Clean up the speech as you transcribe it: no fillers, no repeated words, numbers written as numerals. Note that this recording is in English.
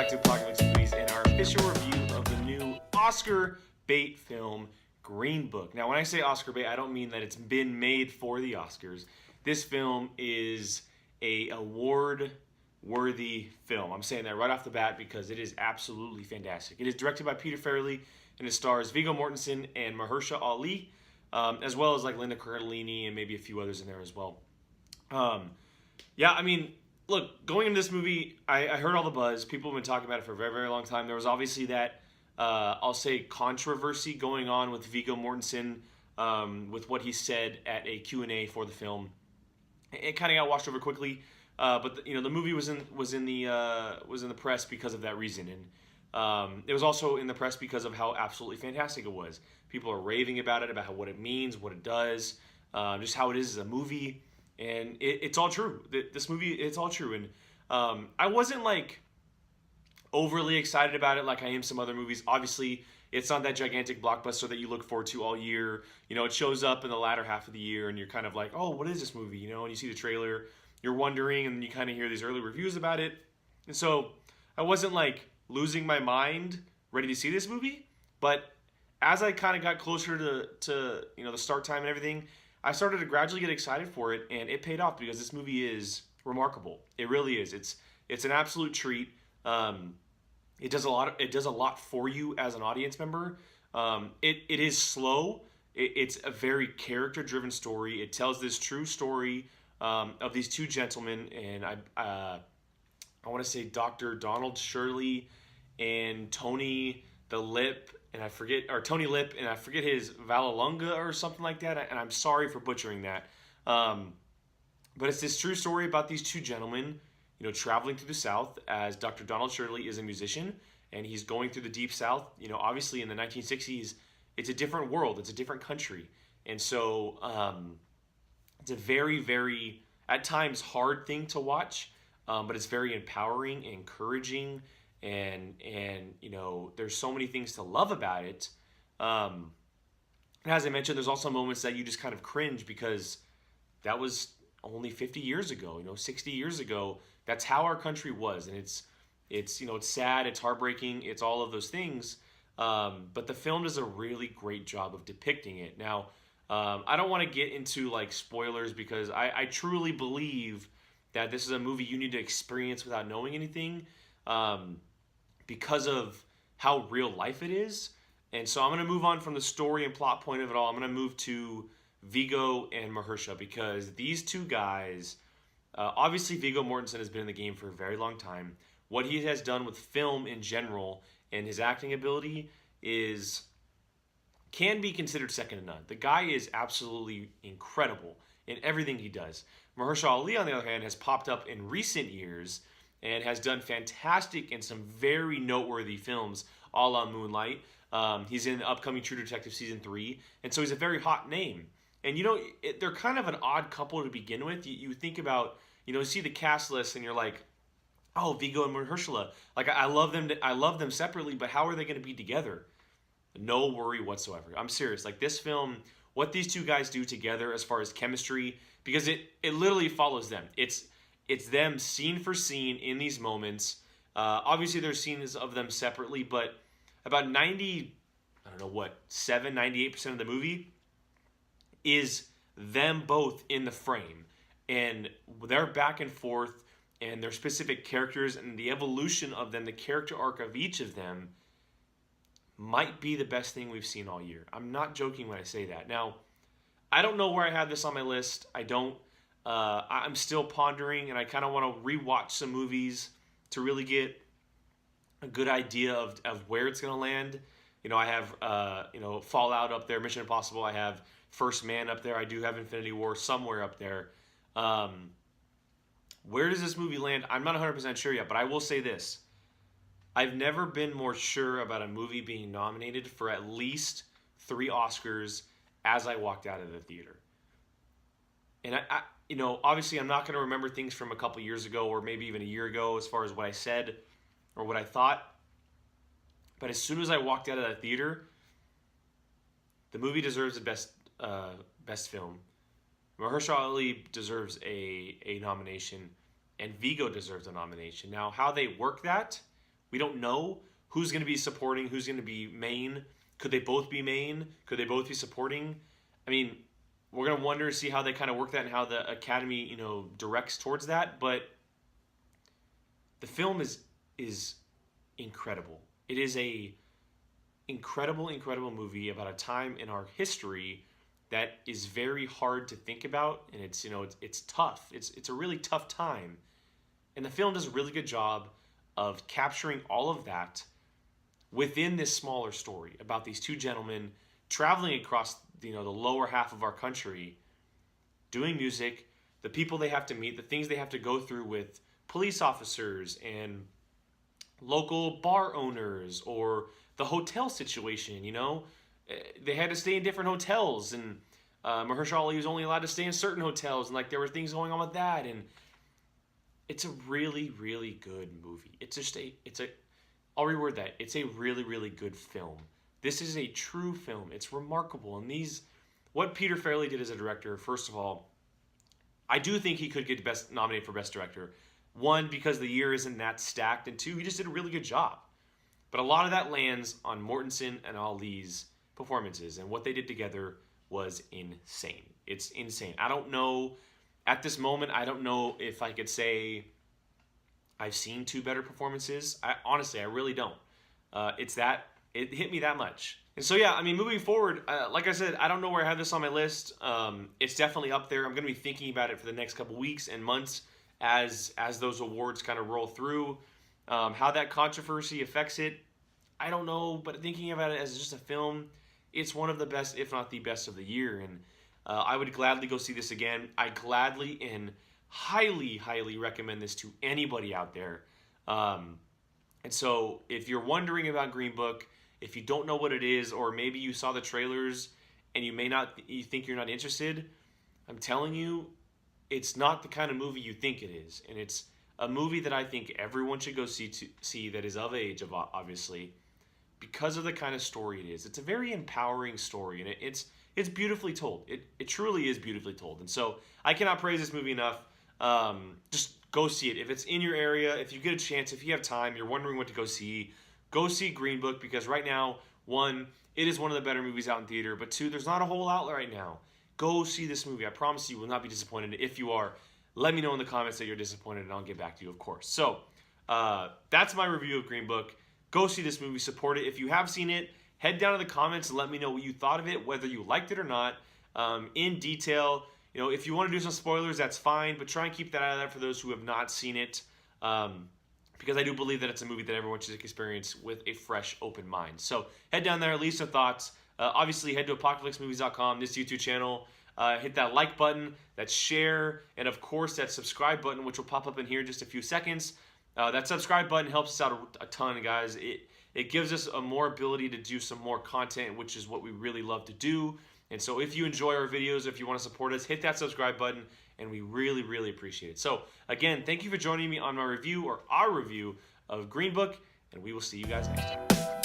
back to Pocket Mix Movies and our official review of the new Oscar bait film, Green Book. Now, when I say Oscar bait, I don't mean that it's been made for the Oscars. This film is a award-worthy film. I'm saying that right off the bat because it is absolutely fantastic. It is directed by Peter Farrelly and it stars Viggo Mortensen and Mahershala Ali, as well as like Linda Cardellini and maybe a few others in there as well. Look, going into this movie, I heard all the buzz. People have been talking about it for a very, very long time. There was obviously that, I'll say, controversy going on with Viggo Mortensen with what he said at a Q&A for the film. It kind of got washed over quickly, but the movie was in the press because of that reason, and it was also in the press because of how absolutely fantastic it was. People are raving about it, about what it means, what it does, just how it is as a movie. And it's all true. This movie, it's all true. And I wasn't like overly excited about it like I am some other movies. Obviously, it's not that gigantic blockbuster that you look forward to all year. You know, it shows up in the latter half of the year and you're kind of like, oh, what is this movie? You know, and you see the trailer, you're wondering, and you kind of hear these early reviews about it. And so I wasn't like losing my mind ready to see this movie. But as I kind of got closer to the start time and everything, I started to gradually get excited for it, and it paid off because this movie is remarkable. It really is. It's an absolute treat. It does a lot for you as an audience member. It is slow. It's a very character-driven story. It tells this true story of these two gentlemen, and I want to say Dr. Donald Shirley and Tony the Lip. Tony Lip, and I forget his Vallelunga or something like that, and I'm sorry for butchering that. But it's this true story about these two gentlemen, traveling through the South as Dr. Donald Shirley is a musician, and he's going through the Deep South. Obviously in the 1960s, it's a different world, it's a different country. And so it's a very, very, at times, hard thing to watch, but it's very empowering and encouraging. And there's so many things to love about it. And as I mentioned, there's also moments that you just kind of cringe because that was only 50 years ago, 60 years ago. That's how our country was. And it's sad, it's heartbreaking, it's all of those things. But the film does a really great job of depicting it. Now, I don't want to get into like spoilers because I truly believe that this is a movie you need to experience without knowing anything. Because of how real life it is. And so I'm going to move on from the story and plot point of it all. I'm going to move to Viggo and Mahershala because these two guys, obviously Viggo Mortensen has been in the game for a very long time. What he has done with film in general and his acting ability can be considered second to none. The guy is absolutely incredible in everything he does. Mahershala Ali, on the other hand, has popped up in recent years and has done fantastic in some very noteworthy films, a la Moonlight. He's in the upcoming True Detective Season 3, and so he's a very hot name. And they're kind of an odd couple to begin with. You think about, you see the cast list, and you're like, oh, Viggo and Mahershala. Like, I love them separately, but how are they going to be together? No worry whatsoever. I'm serious. Like, this film, what these two guys do together as far as chemistry, because it literally follows them. It's them scene for scene in these moments. Obviously, there's scenes of them separately, but about 98% of the movie is them both in the frame. And their back and forth and their specific characters and the evolution of them, the character arc of each of them, might be the best thing we've seen all year. I'm not joking when I say that. Now, I don't know where I have this on my list. I'm still pondering, and I kind of want to rewatch some movies to really get a good idea of where it's going to land. I have Fallout up there, Mission Impossible. I have First Man up there. I do have Infinity War somewhere up there. Where does this movie land? I'm not 100% sure yet, but I will say this. I've never been more sure about a movie being nominated for at least 3 Oscars as I walked out of the theater. And I obviously I'm not going to remember things from a couple years ago or maybe even a year ago as far as what I said or what I thought. But as soon as I walked out of that theater, the movie deserves the best film. Mahershala Ali deserves a nomination, and Viggo deserves a nomination. Now, how they work that We don't know who's going to be supporting, who's going to be main. Could they both be main? Could they both be supporting? I mean, we're going to wonder, see how they kind of work that and how the Academy, you know, directs towards that. But the film is incredible. It is a incredible movie about a time in our history that is very hard to think about, and it's, you know, it's tough. It's a really tough time, and the film does a really good job of capturing all of that within this smaller story about these two gentlemen traveling across, you know, the lower half of our country, doing music, the people they have to meet, the things they have to go through with police officers and local bar owners, or the hotel situation. You know, they had to stay in different hotels, and Mahershala Ali was only allowed to stay in certain hotels, and like there were things going on with that. And it's a really good movie. I'll reword that. It's a really good film. This is a true film. It's remarkable. And what Peter Farrelly did as a director, first of all, I do think he could get nominated for Best Director. One, because the year isn't that stacked, and two, he just did a really good job. But a lot of that lands on Mortensen and Ali's performances, and what they did together was insane. It's insane. I don't know, at this moment, I don't know if I could say I've seen two better performances. Honestly, I really don't. It hit me that much. And so, yeah, I mean, moving forward, like I said, I don't know where I have this on my list. It's definitely up there. I'm going to be thinking about it for the next couple weeks and months as those awards kind of roll through. How that controversy affects it, I don't know. But thinking about it as just a film, it's one of the best, if not the best of the year. And I would gladly go see this again. I gladly and highly recommend this to anybody out there. And so if you're wondering about Green Book, if you don't know what it is, or maybe you saw the trailers and you think you're not interested, I'm telling you, it's not the kind of movie you think it is. And it's a movie that I think everyone should go see that is of age, obviously, because of the kind of story it is. It's a very empowering story, and it's beautifully told. It truly is beautifully told. And so I cannot praise this movie enough. Just go see it. If it's in your area, if you get a chance, if you have time, you're wondering what to go see Green Book, because right now, one, it is one of the better movies out in theater, but two, there's not a whole outlet right now. Go see this movie. I promise you will not be disappointed. If you are, let me know in the comments that you're disappointed, and I'll get back to you, of course. So that's my review of Green Book. Go see this movie. Support it. If you have seen it, head down to the comments and let me know what you thought of it, whether you liked it or not, in detail. You know, if you want to do some spoilers, that's fine, but try and keep that out of that for those who have not seen it, because I do believe that it's a movie that everyone should experience with a fresh, open mind. So head down there, leave some thoughts. Obviously, head to apocalypsemovies.com, this YouTube channel. Hit that like button, that share, and of course that subscribe button, which will pop up in here in just a few seconds. That subscribe button helps us out a ton, guys. It gives us a more ability to do some more content, which is what we really love to do. And so if you enjoy our videos, if you want to support us, hit that subscribe button, and we really appreciate it. So again, thank you for joining me on my review, or our review, of Green Book, and we will see you guys next time.